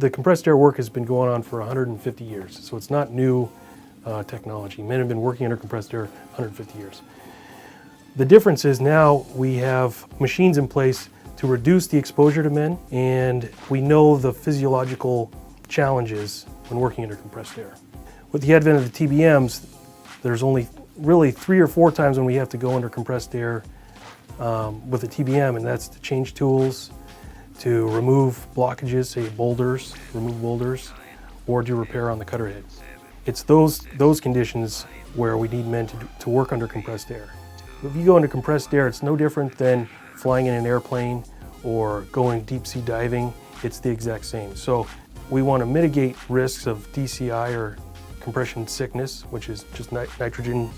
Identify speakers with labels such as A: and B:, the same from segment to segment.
A: The compressed air work has been going on for 150 years, so it's not new technology. Men have been working under compressed air 150 years. The difference is now we have machines in place to reduce the exposure to men, and we know the physiological challenges when working under compressed air. With the advent of the TBMs, there's only really 3 or 4 times when we have to go under compressed air with a TBM, and that's to change tools, to remove blockages, say boulders, remove boulders, or do repair on the cutter head. It's those conditions where we need men to work under compressed air. If you go into compressed air, it's no different than flying in an airplane or going deep sea diving. It's the exact same. So we want to mitigate risks of DCI or compression sickness, which is just nitrogen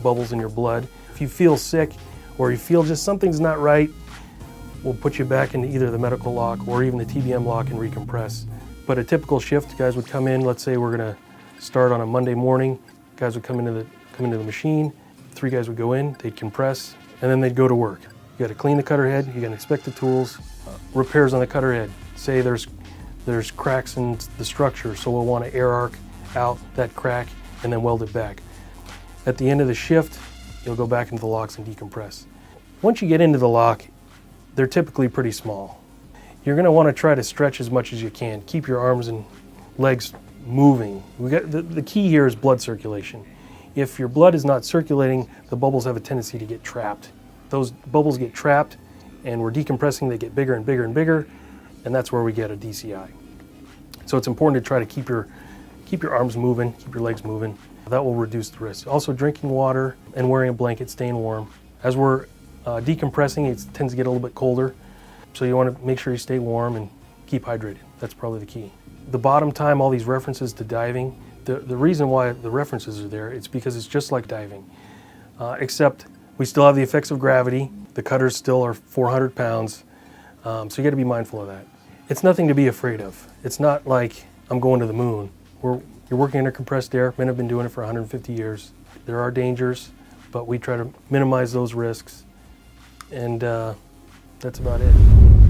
A: bubbles in your blood. If you feel sick or you feel just something's not right, we'll put you back into either the medical lock or even the TBM lock and recompress. But a typical shift, guys would come in, let's say we're going to start on a Monday morning, guys would come into the machine, 3 guys would go in, they'd compress, and then they'd go to work. You got to clean the cutter head, you got to inspect the tools, repairs on the cutter head. Say there's cracks in the structure, so we'll want to air arc out that crack and then weld it back. At the end of the shift, you'll go back into the locks and decompress. Once you get into the lock, they're typically pretty small. You're going to want to try to stretch as much as you can. Keep your arms and legs moving. The key here is blood circulation. If your blood is not circulating, the bubbles have a tendency to get trapped. Those bubbles get trapped, and we're decompressing, they get bigger and bigger and bigger, and that's where we get a DCI. So it's important to try to keep your arms moving, keep your legs moving. That will reduce the risk. Also, drinking water and wearing a blanket, staying warm. As we're decompressing, it tends to get a little bit colder, so you want to make sure you stay warm and keep hydrated. That's probably the key. The bottom time, all these references to diving, the reason why the references are there, it's because it's just like diving, except we still have the effects of gravity. The cutters still are 400 pounds, so you got to be mindful of that. It's nothing to be afraid of. It's not like I'm going to the moon. You're working under compressed air. Men have been doing it for 150 years. There are dangers, but we try to minimize those risks, and that's about it.